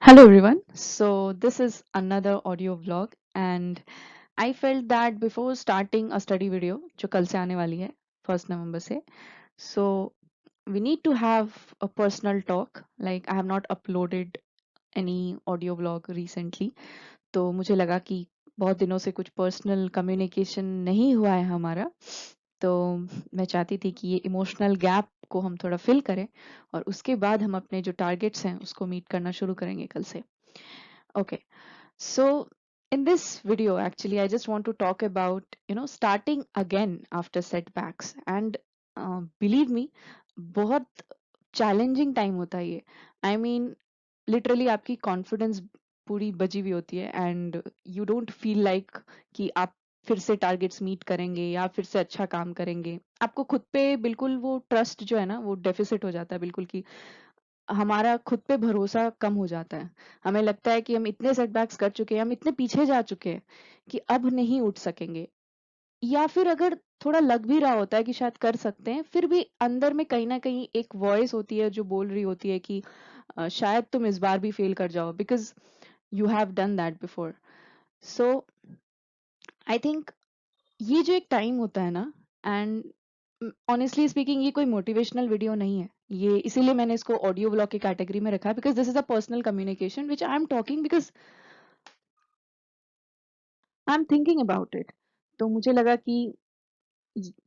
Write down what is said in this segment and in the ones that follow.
Hello everyone. So this is another audio vlog and I felt that before starting a study video जो कल से आने वाली है 1 नवंबर से, so we need to have a personal talk. Like I have not uploaded any audio vlog recently, तो मुझे लगा कि बहुत दिनों से कुछ पर्सनल कम्युनिकेशन नहीं हुआ है हमारा, तो मैं चाहती थी कि ये इमोशनल गैप को हम थोड़ा फिल करें और उसके बाद हम अपने जो टारगेट्स हैं उसको मीट करना शुरू करेंगे कल से। Okay, so in this video, actually, I just want to talk about, starting again after setbacks. And believe me, बहुत challenging time होता है ये। I mean, literally आपकी confidence पूरी बजी हुई होती है and you don't feel like कि आप फिर से टारगेट्स मीट करेंगे या फिर से अच्छा काम करेंगे। आपको खुद पे बिल्कुल वो ट्रस्ट जो है ना वो डेफिसिट हो जाता है बिल्कुल कि हमारा खुद पे भरोसा कम हो जाता है। हमें लगता है कि हम इतने सेटबैक्स कर चुके हैं, हम इतने पीछे जा चुके हैं कि अब नहीं उठ सकेंगे। या फिर अगर थोड़ा लग भी रहा होता है कि शायद कर सकते हैं, फिर भी अंदर में कहीं न कहीं एक वॉइस होती है जो बोल रही होती है कि शायद तुम इस बार भी फेल कर जाओ because you have done that before. So I think ये जो एक टाइम होता है ना एंड ऑनेस्टली स्पीकिंग ये कोई मोटिवेशनल वीडियो नहीं है। ये इसीलिए मैंने इसको ऑडियो व्लॉग की कैटेगरी में रखा है because this is a personal communication which I am talking because I am thinking about it. तो मुझे लगा कि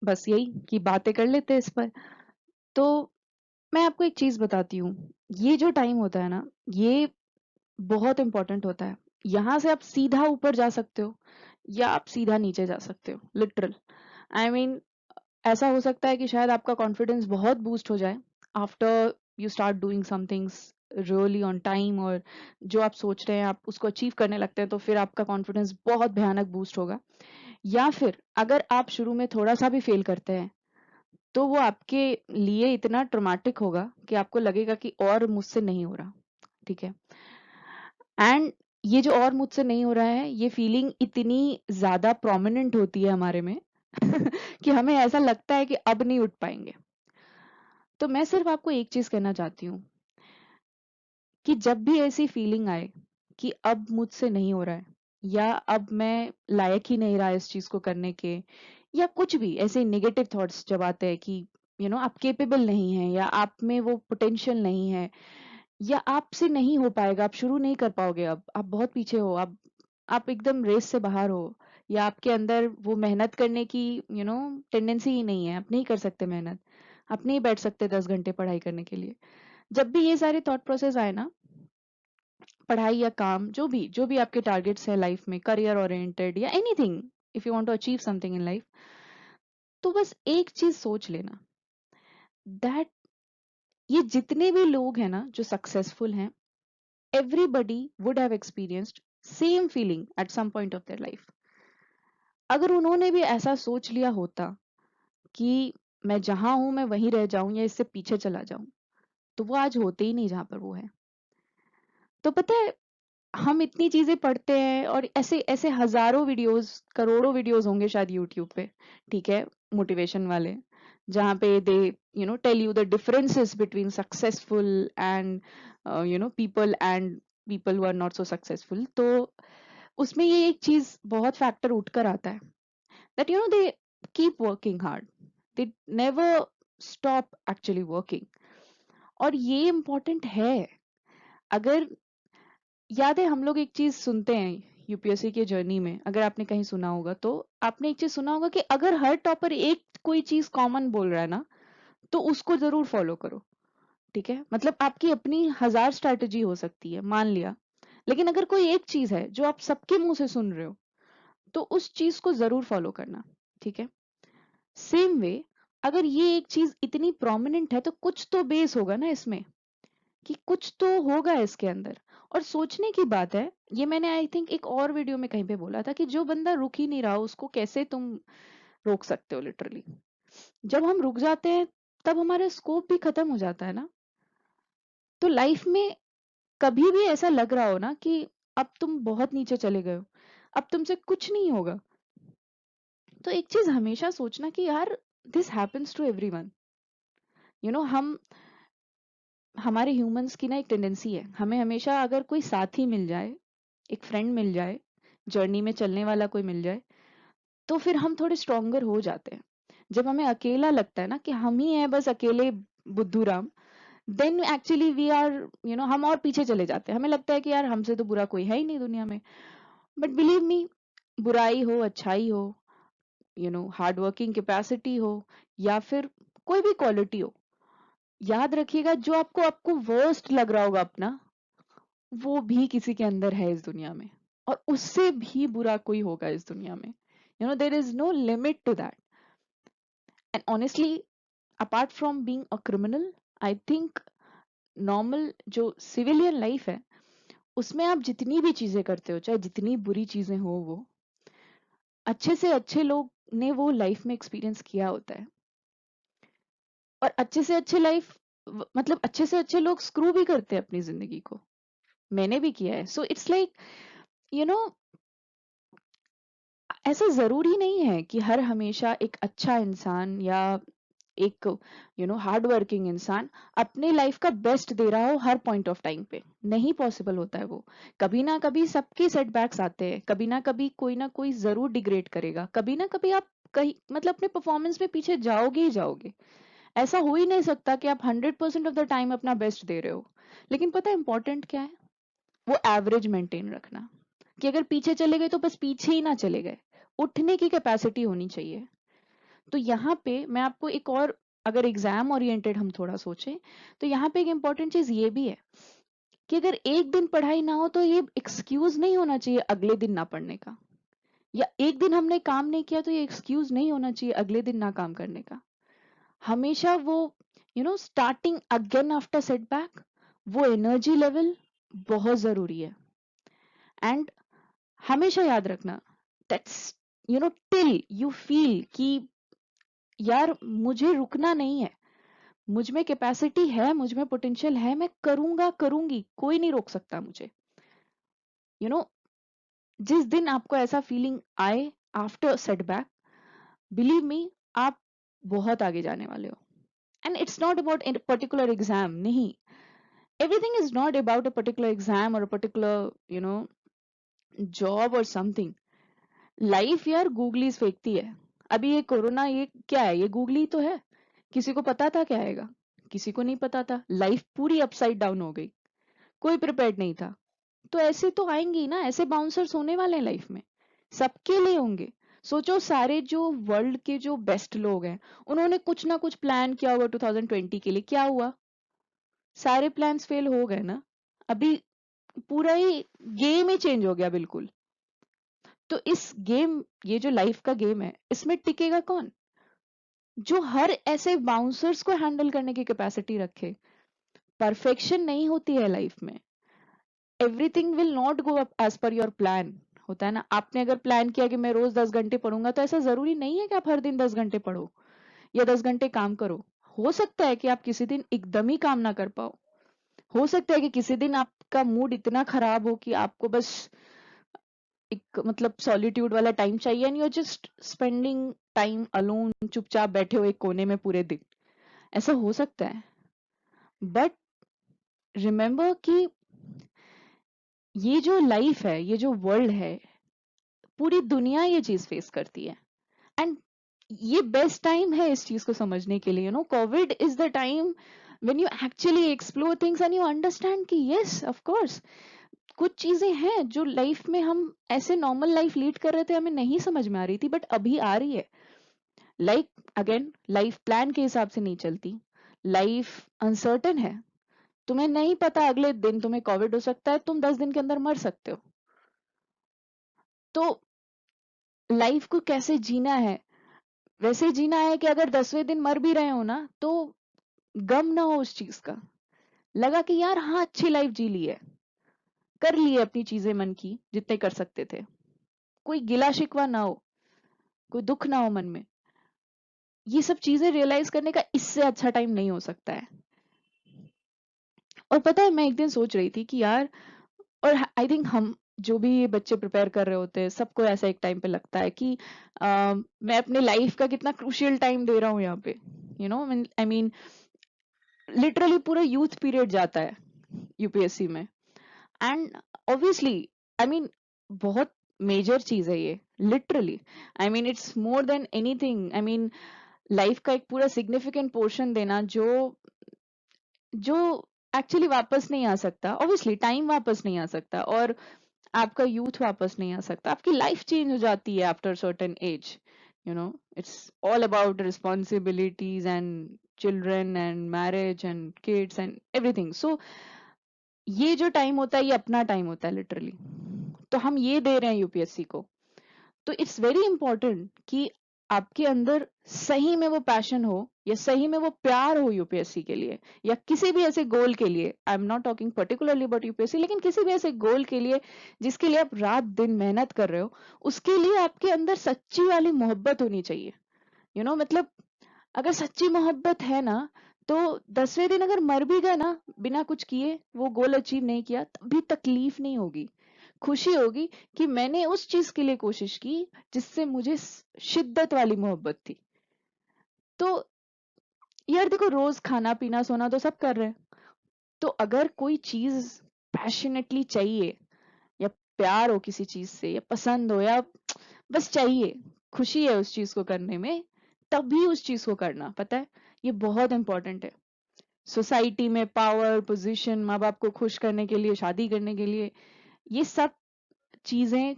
बस यही कि बातें कर लेते हैं इस पर। तो मैं आपको एक चीज बताती हूँ, ये जो टाइम होता है ना ये बहुत इंपॉर्टेंट होता है। यहाँ से आप सीधा ऊपर जा सकते हो या आप सीधा नीचे जा सकते हो, लिटरल। आई मीन ऐसा हो सकता है कि शायद आपका कॉन्फिडेंस बहुत बूस्ट हो जाए after you start doing somethings really on time, और जो आप सोच रहे हैं आप उसको अचीव करने लगते हैं तो फिर आपका कॉन्फिडेंस बहुत भयानक बूस्ट होगा। या फिर अगर आप शुरू में थोड़ा सा भी फेल करते हैं तो वो आपके लिए इतना ट्रॉमेटिक होगा कि आपको लगेगा कि और मुझसे नहीं हो रहा। ठीक है, एंड ये जो और मुझसे नहीं हो रहा है ये फीलिंग इतनी ज्यादा प्रोमिनेंट होती है हमारे में कि हमें ऐसा लगता है कि अब नहीं उठ पाएंगे। तो मैं सिर्फ आपको एक चीज कहना चाहती हूँ कि जब भी ऐसी फीलिंग आए कि अब मुझसे नहीं हो रहा है या अब मैं लायक ही नहीं रहा इस चीज को करने के, या कुछ भी ऐसे नेगेटिव थॉट्स जब आते हैं कि आप केपेबल नहीं है या आप में वो पोटेंशियल नहीं है या आपसे नहीं हो पाएगा, आप शुरू नहीं कर पाओगे, अब आप बहुत पीछे हो, आप एकदम रेस से बाहर हो, या आपके अंदर वो मेहनत करने की टेंडेंसी ही नहीं है, आप नहीं कर सकते मेहनत, आप नहीं बैठ सकते 10 घंटे पढ़ाई करने के लिए। जब भी ये सारे थॉट प्रोसेस आए ना, पढ़ाई या काम, जो भी आपके टारगेट्स है लाइफ में, करियर ओरिएंटेड या anything, if you want to achieve something in life, तो बस एक चीज सोच लेना दैट ये जितने भी लोग हैं ना जो सक्सेसफुल हैं, everybody would have experienced same feeling at some point of their life. अगर उन्होंने भी ऐसा सोच लिया होता कि मैं जहां हूं मैं वहीं रह जाऊं या इससे पीछे चला जाऊं, तो वो आज होते ही नहीं जहां पर वो है। तो पता है, हम इतनी चीजें पढ़ते हैं और ऐसे ऐसे हजारों वीडियोस, करोड़ों वीडियोस होंगे शायद यूट्यूब पे, ठीक है, मोटिवेशन वाले, जहाँ पे they tell you the differences between successful and people and people who are not so successful. तो उसमें ये एक चीज बहुत फैक्टर उठकर आता है that they keep working hard, they never stop actually working. और ये इम्पोर्टेंट है। अगर याद है, हम लोग एक चीज सुनते हैं यूपीएससी के जर्नी में, अगर आपने कहीं सुना होगा तो आपने एक चीज सुना होगा कि अगर हर टॉपर एक कोई चीज कॉमन बोल रहा है ना, तो उसको जरूर फॉलो करो। ठीक है, मतलब आपकी अपनी हजार स्ट्रैटेजी हो सकती है, मान लिया, लेकिन अगर कोई एक चीज है जो आप सबके मुंह से सुन रहे हो, तो उस चीज को जरूर फॉलो करना। ठीक है, सेम वे, अगर ये एक चीज इतनी प्रोमिनेंट है तो कुछ तो बेस होगा ना इसमें, कि कुछ तो होगा इसके अंदर। और सोचने की बात है, ये मैंने आई थिंक एक और वीडियो में कहीं पे बोला था कि जो बंदा रुक ही नहीं रहा उसको कैसे तुम रोक सकते हो, लिटरली। जब हम रुक जाते हैं तब हमारा स्कोप भी खत्म हो जाता है ना। तो लाइफ में कभी भी ऐसा लग रहा हो ना कि अब तुम बहुत नीचे चले गए हो, अब तुमसे कुछ नहीं होगा, तो एक चीज हमेशा सोचना कि यार, दिस हैपेंस टू एवरीवन। हम हमारे ह्यूमंस की ना एक टेंडेंसी है, हमें हमेशा अगर कोई साथी मिल जाए, एक फ्रेंड मिल जाए, जर्नी में चलने वाला कोई मिल जाए, तो फिर हम थोड़े स्ट्रोंगर हो जाते हैं। जब हमें अकेला लगता है ना कि हम ही हैं बस अकेले बुद्धू राम, देन एक्चुअली वी आर हम और पीछे चले जाते हैं। हमें लगता है कि यार हमसे तो बुरा कोई है ही नहीं दुनिया में। बट बिलीव मी, बुराई हो, अच्छाई हो, हार्ड वर्किंग कैपेसिटी हो, या फिर कोई भी क्वालिटी हो, याद रखिएगा जो आपको आपको वर्स्ट लग रहा होगा अपना, वो भी किसी के अंदर है इस दुनिया में, और उससे भी बुरा कोई होगा इस दुनिया में। There is no limit to that. And honestly, apart from being a criminal, I think normal जो सिविलियन लाइफ है, उसमें आप जितनी भी चीजें करते हो, चाहे जितनी बुरी चीजें हो, वो अच्छे से अच्छे लोग ने वो लाइफ में एक्सपीरियंस किया होता है। और अच्छे से अच्छे लाइफ मतलब अच्छे से अच्छे लोग स्क्रू भी करते हैं अपनी जिंदगी को। मैंने भी किया है। So it's like, you know ऐसा जरूरी नहीं है कि हर हमेशा एक अच्छा इंसान या एक हार्ड वर्किंग इंसान अपने लाइफ का बेस्ट दे रहा हो हर पॉइंट ऑफ टाइम पे। नहीं पॉसिबल होता है वो। कभी ना कभी सबके सेटबैक्स आते हैं, कभी ना कोई जरूर डिग्रेड करेगा, कभी ना कभी आप कहीं मतलब अपने परफॉर्मेंस में पीछे जाओगे ही जाओगे। ऐसा हो ही नहीं सकता कि आप 100% ऑफ द टाइम अपना बेस्ट दे रहे हो। लेकिन पता है इंपॉर्टेंट क्या है? वो एवरेज मेंटेन रखना, कि अगर पीछे चले गए तो बस पीछे ही ना चले गए, उठने की कैपेसिटी होनी चाहिए। तो यहाँ पे मैं आपको एक और, अगर एग्जाम ओरिएंटेड हम थोड़ा सोचें, तो यहाँ पे एक इंपॉर्टेंट चीज ये भी है कि अगर एक दिन पढ़ाई ना हो तो ये एक्सक्यूज नहीं होना चाहिए अगले दिन ना पढ़ने का, या एक दिन हमने काम नहीं किया तो ये एक्सक्यूज नहीं होना चाहिए अगले दिन ना काम करने का। हमेशा वो स्टार्टिंग अगेन आफ्टर सेटबैक, वो एनर्जी लेवल बहुत जरूरी है। एंड हमेशा याद रखना, दैट्स टिल यू फील कि यार मुझे रुकना नहीं है, मुझ में कैपेसिटी है, मुझ में पोटेंशियल है, मैं करूंगा करूंगी, कोई नहीं रोक सकता मुझे। यू नो जिस दिन आपको ऐसा फीलिंग आए आफ्टर सेटबैक, बिलीव मी, आप बहुत आगे जाने वाले हो। And it's not about a particular exam, नहीं। Everything is not about a particular exam और अ पर्टिकुलर जॉब और समथिंग। लाइफ यार गूगलीज फेंकती है। अभी ये कोरोना, ये क्या है? ये गूगली तो है। किसी को पता था क्या आएगा? किसी को नहीं पता था। लाइफ पूरी अपसाइड डाउन हो गई, कोई प्रिपेयर्ड नहीं था। तो ऐसे तो आएंगे ना, ऐसे बाउंसर्स होने वाले हैं लाइफ में, सबके लिए होंगे। सोचो, सारे जो वर्ल्ड के जो बेस्ट लोग हैं, उन्होंने कुछ ना कुछ प्लान किया होगा 2020 के लिए, क्या हुआ? सारे प्लान्स फेल हो गए ना। अभी पूरा ही गेम ही चेंज हो गया बिल्कुल। तो इस गेम, ये जो लाइफ का गेम है, इसमें टिकेगा कौन? जो हर ऐसे बाउंसर्स को हैंडल करने की कैपेसिटी रखे। परफेक्शन नहीं होती है लाइफ में। Everything will not go up as per your plan. होता है ना, आपने अगर प्लान किया कि मैं रोज 10 घंटे पढ़ूंगा, तो ऐसा जरूरी नहीं है कि आप हर दिन 10 घंटे पढ़ो या 10 घंटे काम करो। हो सकता है कि आप किसी दिन एकदम ही काम ना कर पाओ। हो सकता है कि किसी दिन आपका मूड इतना खराब हो कि आपको बस एक मतलब सॉलिट्यूड वाला टाइम चाहिए, and you are just spending time alone, चुपचाप बैठे हो एक कोने में पूरे दिन। ऐसा हो सकता है। बट रिमेंबर कि ये जो लाइफ है, ये जो वर्ल्ड है, पूरी दुनिया ये चीज फेस करती है। एंड ये बेस्ट टाइम है इस चीज को समझने के लिए। Covid is the time when you actually explore things and you understand कि यस ऑफ कोर्स कुछ चीजें हैं जो लाइफ में हम ऐसे नॉर्मल लाइफ लीड कर रहे थे, हमें नहीं समझ में आ रही थी, बट अभी आ रही है। लाइक अगेन, लाइफ प्लान के हिसाब से नहीं चलती। लाइफ अनसर्टन है। तुम्हें नहीं पता अगले दिन तुम्हें कोविड हो सकता है, तुम 10 दिन के अंदर मर सकते हो। तो लाइफ को कैसे जीना है? वैसे जीना है कि अगर 10वें दिन मर भी रहे हो ना, तो गम ना हो उस चीज का। लगा कि यार हाँ, अच्छी लाइफ जी ली है, कर लिए अपनी चीजें मन की जितने कर सकते थे। कोई गिला शिकवा ना हो, कोई दुख ना हो मन में। ये सब चीजें रियलाइज करने का इससे अच्छा टाइम नहीं हो सकता है। और पता है, मैं एक दिन सोच रही थी कि यार, और आई थिंक हम जो भी ये बच्चे प्रिपेयर कर रहे होते हैं, सबको ऐसा एक टाइम पे लगता है कि मैं अपने लाइफ का कितना क्रूशियल टाइम दे रहा हूँ यहाँ पे। आई मीन लिटरली पूरा यूथ पीरियड जाता है यूपीएससी में। एंड ऑब्वियसली आई मीन बहुत मेजर चीज है ये, literally. I mean it's more than anything. I mean life का एक पूरा सिग्निफिकेंट पोर्शन देना जो जो एक्चुअली वापस नहीं आ सकता। ऑब्वियसली टाइम वापस नहीं आ सकता, और आपका यूथ वापस नहीं आ सकता। आपकी लाइफ चेंज हो जाती है after certain age, you know. It's all about responsibilities and children and marriage and kids and everything. So ये जो टाइम होता है ये अपना टाइम होता है लिटरली। तो हम ये दे रहे हैं यूपीएससी को। तो इट्स वेरी इंपॉर्टेंट कि आपके अंदर सही में वो पैशन हो, या सही में वो प्यार हो यूपीएससी के लिए, या किसी भी ऐसे गोल के लिए। I am not talking particularly about UPSC, लेकिन किसी भी ऐसे गोल के लिए जिसके लिए आप रात दिन मेहनत कर रहे हो, उसके लिए आपके अंदर सच्ची वाली मोहब्बत होनी चाहिए। मतलब अगर सच्ची मोहब्बत है ना, तो 10वें दिन अगर मर भी गए ना बिना कुछ किए, वो गोल अचीव नहीं किया, तब भी तकलीफ नहीं होगी। खुशी होगी कि मैंने उस चीज के लिए कोशिश की जिससे मुझे शिद्दत वाली मोहब्बत थी। तो यार देखो, रोज खाना पीना सोना तो सब कर रहे हैं। तो अगर कोई चीज पैशनेटली चाहिए, या प्यार हो किसी चीज से, या पसंद हो, या बस चाहिए, खुशी है उस चीज को करने में, तभी उस चीज को करना। पता है, ये बहुत इंपॉर्टेंट है। सोसाइटी में पावर, पोजीशन, माँ बाप को खुश करने के लिए, शादी करने के लिए, ये सब चीजें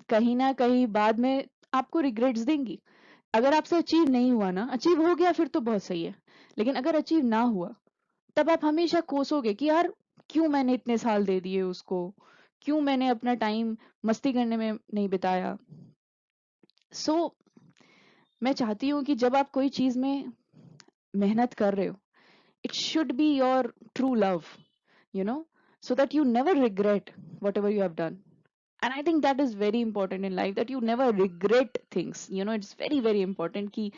कहीं ना कहीं बाद में आपको रिग्रेट्स देंगी। अगर आपसे अचीव नहीं हुआ ना, अचीव हो गया फिर तो बहुत सही है, लेकिन अगर अचीव ना हुआ, तब आप हमेशा कोसोगे कि यार क्यों मैंने इतने साल दे दिए उसको, क्यों मैंने अपना टाइम मस्ती करने में नहीं बिताया। सो मैं चाहती हूँ कि जब आप कोई चीज में मेहनत कर रहे हो, it should be your true love, you know, so that you never regret whatever you have done. And I think that is very important in life, that you never regret things. It's very very important कि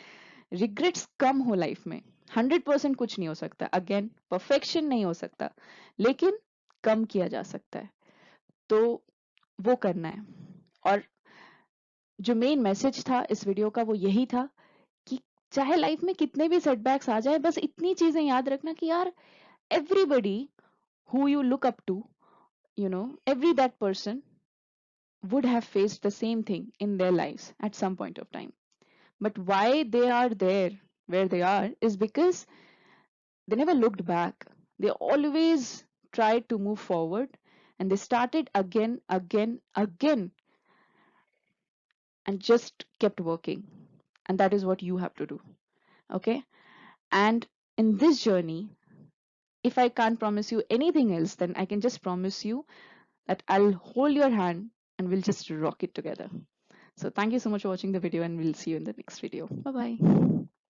regrets कम हो life में। 100% कुछ नहीं हो सकता, again perfection नहीं हो सकता, लेकिन कम किया जा सकता है। तो वो करना है। और जो मेन मैसेज था इस वीडियो का वो यही था कि चाहे लाइफ में कितने भी सेटबैक्स आ जाए, बस इतनी चीजें याद रखना कि यार everybody who you look up to, every that person would have faced the same thing in their lives at some point of time. But why they are there where they are is because they never looked back. They always tried to move forward, and they started again, again, again, and just kept working. And that is what you have to do. Okay. And in this journey, if I can't promise you anything else, then I can just promise you that I'll hold your hand and we'll just rock it together. So thank you so much for watching the video, and we'll see you in the next video. Bye bye.